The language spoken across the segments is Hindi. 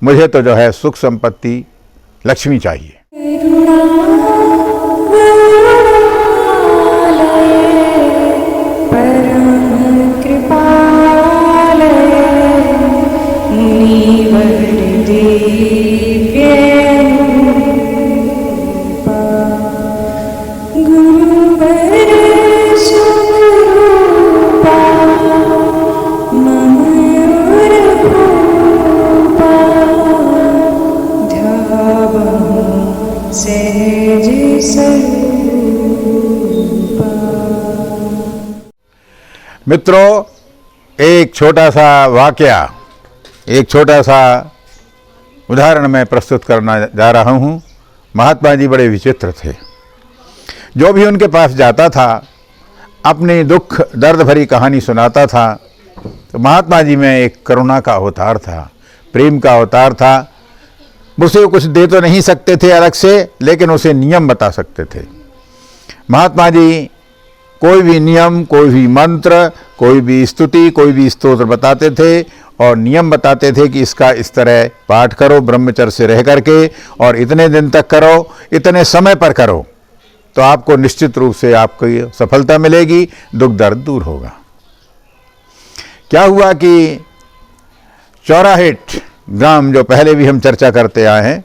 मुझे तो जो है सुख संपत्ति लक्ष्मी चाहिए। मित्रों, एक छोटा सा वाकया, एक छोटा सा उदाहरण मैं प्रस्तुत करना जा रहा हूँ। महात्मा जी बड़े विचित्र थे। जो भी उनके पास जाता था अपनी दुख दर्द भरी कहानी सुनाता था। तो महात्मा जी में एक करुणा का अवतार था, प्रेम का अवतार था। उसे कुछ दे तो नहीं सकते थे अलग से, लेकिन उसे नियम बता सकते थे। महात्मा जी कोई भी नियम, कोई भी मंत्र, कोई भी स्तुति, कोई भी स्तोत्र बताते थे और नियम बताते थे कि इसका इस तरह पाठ करो ब्रह्मचर्य से रह करके, और इतने दिन तक करो, इतने समय पर करो, तो आपको निश्चित रूप से आपको सफलता मिलेगी, दुख दर्द दूर होगा। क्या हुआ कि चौराहेट ग्राम, जो पहले भी हम चर्चा करते आए हैं,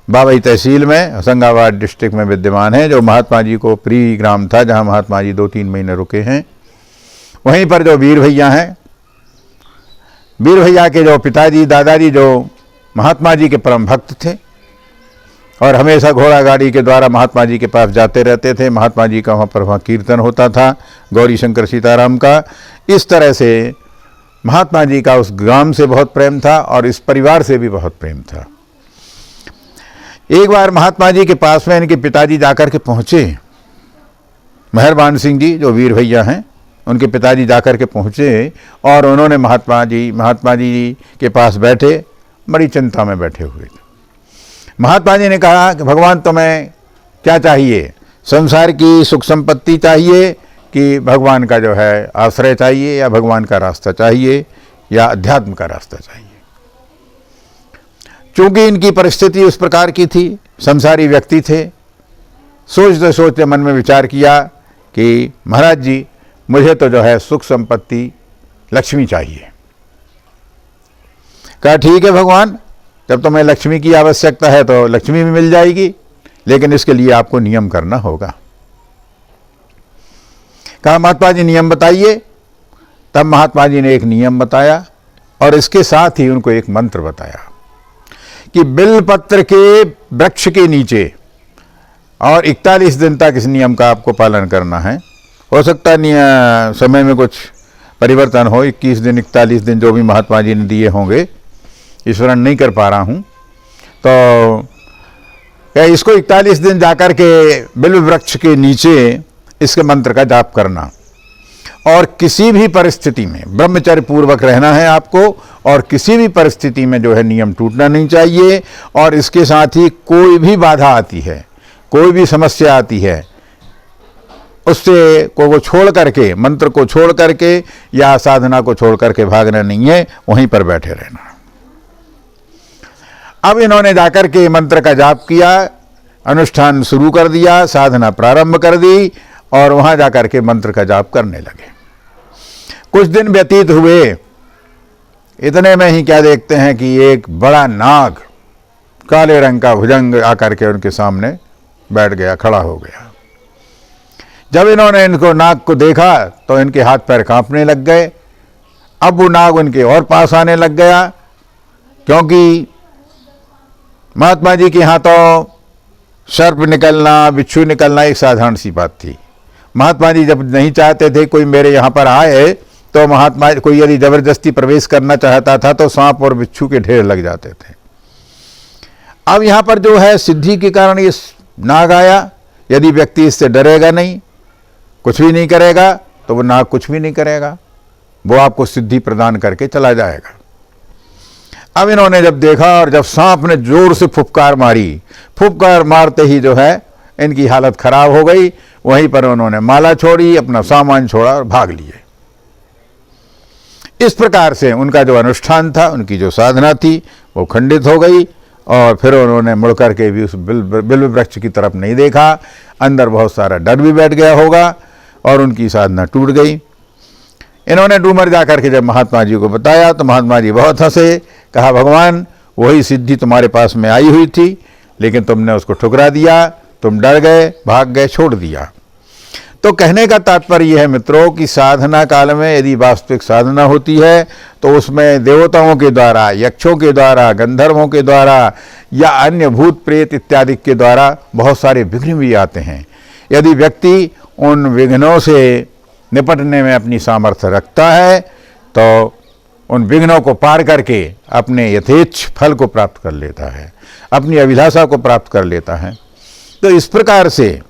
बाबई तहसील में होशंगाबाद डिस्ट्रिक्ट में विद्यमान है, जो महात्मा जी को प्रिय ग्राम था, जहां महात्मा जी 2-3 महीने रुके हैं। वहीं पर जो वीर भैया हैं, वीर भैया के जो पिताजी दादाजी जो महात्मा जी के परम भक्त थे और हमेशा घोड़ा गाड़ी के द्वारा महात्मा जी के पास जाते रहते थे। महात्मा जी का वहाँ कीर्तन होता था, गौरी शंकर सीताराम का। इस तरह से महात्मा जी का उस ग्राम से बहुत प्रेम था और इस परिवार से भी बहुत प्रेम था। एक बार महात्मा जी के पास में इनके पिताजी जाकर के पहुँचे, मेहरबान सिंह जी जो वीर भैया हैं, उनके पिताजी जाकर के पहुँचे और उन्होंने महात्मा जी के पास बैठे, बड़ी चिंता में बैठे हुए थे। महात्मा जी ने कहा कि भगवान तुम्हें क्या चाहिए, संसार की सुख संपत्ति चाहिए कि भगवान का जो है आश्रय चाहिए, या भगवान का रास्ता चाहिए, या अध्यात्म का रास्ता चाहिए। चूंकि इनकी परिस्थिति उस प्रकार की थी, संसारी व्यक्ति थे, सोचते सोचते मन में विचार किया कि महाराज जी मुझे तो जो है सुख संपत्ति लक्ष्मी चाहिए। कहा ठीक है भगवान, जब तुम्हें लक्ष्मी की आवश्यकता है तो लक्ष्मी भी मिल जाएगी, लेकिन इसके लिए आपको नियम करना होगा। कहा महात्मा जी नियम बताइए। तब महात्मा जी ने एक नियम बताया और इसके साथ ही उनको एक मंत्र बताया कि बिल्वपत्र के वृक्ष के नीचे, और 41 दिन तक इस नियम का आपको पालन करना है। हो सकता है समय में कुछ परिवर्तन हो, 21 दिन 41 दिन जो भी महात्मा जी ने दिए होंगे, ईश्वरन नहीं कर पा रहा हूँ, तो इसको 41 दिन जाकर के बिल्व वृक्ष के नीचे इसके मंत्र का जाप करना, और किसी भी परिस्थिति में ब्रह्मचर्य पूर्वक रहना है आपको, और किसी भी परिस्थिति में जो है नियम टूटना नहीं चाहिए। और इसके साथ ही कोई भी बाधा आती है, कोई भी समस्या आती है, उससे को छोड़ करके, मंत्र को छोड़ करके या साधना को छोड़ करके भागना नहीं है, वहीं पर बैठे रहना। अब इन्होंने जाकर के मंत्र का जाप किया, अनुष्ठान शुरू कर दिया, साधना प्रारंभ कर दी और वहां जाकर के मंत्र का जाप करने लगे। कुछ दिन व्यतीत हुए, इतने में ही क्या देखते हैं कि एक बड़ा नाग, काले रंग का भुजंग आकर के उनके सामने बैठ गया, खड़ा हो गया। जब इन्होंने इनको नाग को देखा तो इनके हाथ पैर कांपने लग गए। अब वो नाग उनके और पास आने लग गया, क्योंकि महात्मा जी के यहाँ तो सर्प निकलना, बिच्छू निकलना एक साधारण सी बात थी। महात्मा जी जब नहीं चाहते थे कोई मेरे यहाँ पर आए, तो महात्मा कोई यदि जबरदस्ती प्रवेश करना चाहता था तो सांप और बिच्छू के ढेर लग जाते थे। अब यहाँ पर जो है सिद्धि के कारण ये नाग आया। यदि व्यक्ति इससे डरेगा नहीं, कुछ भी नहीं करेगा, तो वो नाग कुछ भी नहीं करेगा, वो आपको सिद्धि प्रदान करके चला जाएगा। अब इन्होंने जब देखा और जब सांप ने जोर से फुफकार मारी, फुफकार मारते ही जो है इनकी हालत खराब हो गई। वहीं पर उन्होंने माला छोड़ी, अपना सामान छोड़ा और भाग लिए। इस प्रकार से उनका जो अनुष्ठान था, उनकी जो साधना थी, वो खंडित हो गई और फिर उन्होंने मुड़ कर के भी उस बिल्व वृक्ष की तरफ नहीं देखा। अंदर बहुत सारा डर भी बैठ गया होगा और उनकी साधना टूट गई। इन्होंने डूमर जा करके जब महात्मा जी को बताया तो महात्मा जी बहुत हंसे, कहा भगवान वही सिद्धि तुम्हारे पास में आई हुई थी, लेकिन तुमने उसको ठुकरा दिया, तुम डर गए, भाग गए, छोड़ दिया। तो कहने का तात्पर्य यह है मित्रों कि साधना काल में यदि वास्तविक साधना होती है तो उसमें देवताओं के द्वारा, यक्षों के द्वारा, गंधर्वों के द्वारा या अन्य भूत प्रेत इत्यादि के द्वारा बहुत सारे विघ्न भी आते हैं। यदि व्यक्ति उन विघ्नों से निपटने में अपनी सामर्थ्य रखता है तो उन विघ्नों को पार करके अपने यथेच्छ फल को प्राप्त कर लेता है, अपनी अभिलाषा को प्राप्त कर लेता है। तो इस प्रकार से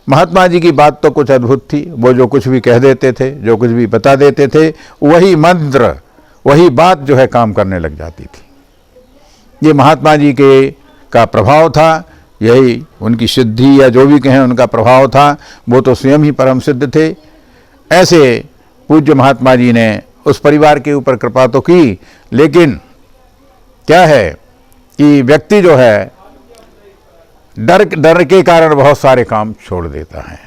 महात्मा जी की बात तो कुछ अद्भुत थी। वो जो कुछ भी कह देते थे, जो कुछ भी बता देते थे, वही मंत्र, वही बात जो है काम करने लग जाती थी। ये महात्मा जी के का प्रभाव था, यही उनकी सिद्धि या जो भी कहें उनका प्रभाव था। वो तो स्वयं ही परम सिद्ध थे। ऐसे पूज्य महात्मा जी ने उस परिवार के ऊपर कृपा तो की, लेकिन क्या है कि व्यक्ति जो है डर के कारण बहुत सारे काम छोड़ देता है।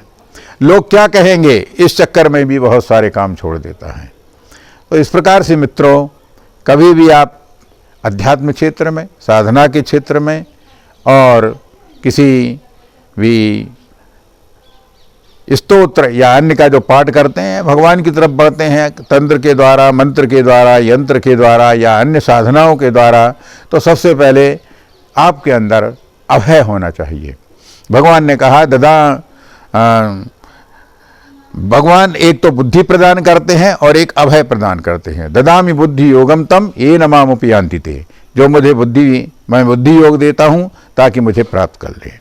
लोग क्या कहेंगे इस चक्कर में भी बहुत सारे काम छोड़ देता है। तो इस प्रकार से मित्रों, कभी भी आप अध्यात्म क्षेत्र में, साधना के क्षेत्र में और किसी भी स्तोत्र या अन्य का जो पाठ करते हैं, भगवान की तरफ बढ़ते हैं तंत्र के द्वारा, मंत्र के द्वारा, यंत्र के द्वारा या अन्य साधनाओं के द्वारा, तो सबसे पहले आपके अंदर अभय होना चाहिए। भगवान ने कहा भगवान एक तो बुद्धि प्रदान करते हैं और एक अभय प्रदान करते हैं। ददामि बुद्धि योगम तम ये न मामुपयान्ति ते, जो मुझे मैं बुद्धि योग देता हूँ ताकि मुझे प्राप्त कर ले।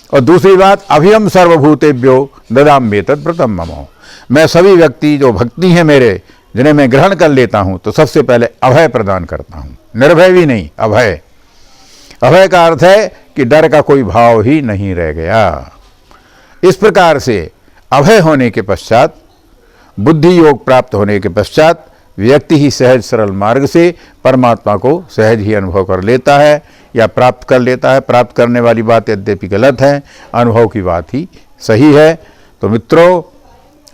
और दूसरी बात, अभयम सर्वभूतेभ्यो ददाम्येतत् व्रतम ममो, मैं सभी व्यक्ति जो भक्ति हैं मेरे, जिन्हें मैं ग्रहण कर लेता हूँ, तो सबसे पहले अभय प्रदान करता हूँ। निर्भय भी नहीं, अभय। अभय का अर्थ है कि डर का कोई भाव ही नहीं रह गया। इस प्रकार से अभय होने के पश्चात, बुद्धि योग प्राप्त होने के पश्चात व्यक्ति ही सहज सरल मार्ग से परमात्मा को सहज ही अनुभव कर लेता है या प्राप्त कर लेता है। प्राप्त करने वाली बात यद्यपि गलत है, अनुभव की बात ही सही है। तो मित्रों,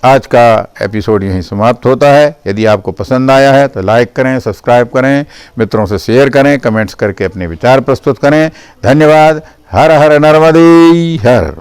आज का एपिसोड यहीं समाप्त होता है। यदि आपको पसंद आया है तो लाइक करें, सब्सक्राइब करें, मित्रों से शेयर करें, कमेंट्स करके अपने विचार प्रस्तुत करें। धन्यवाद। हर हर नर्मदे हर।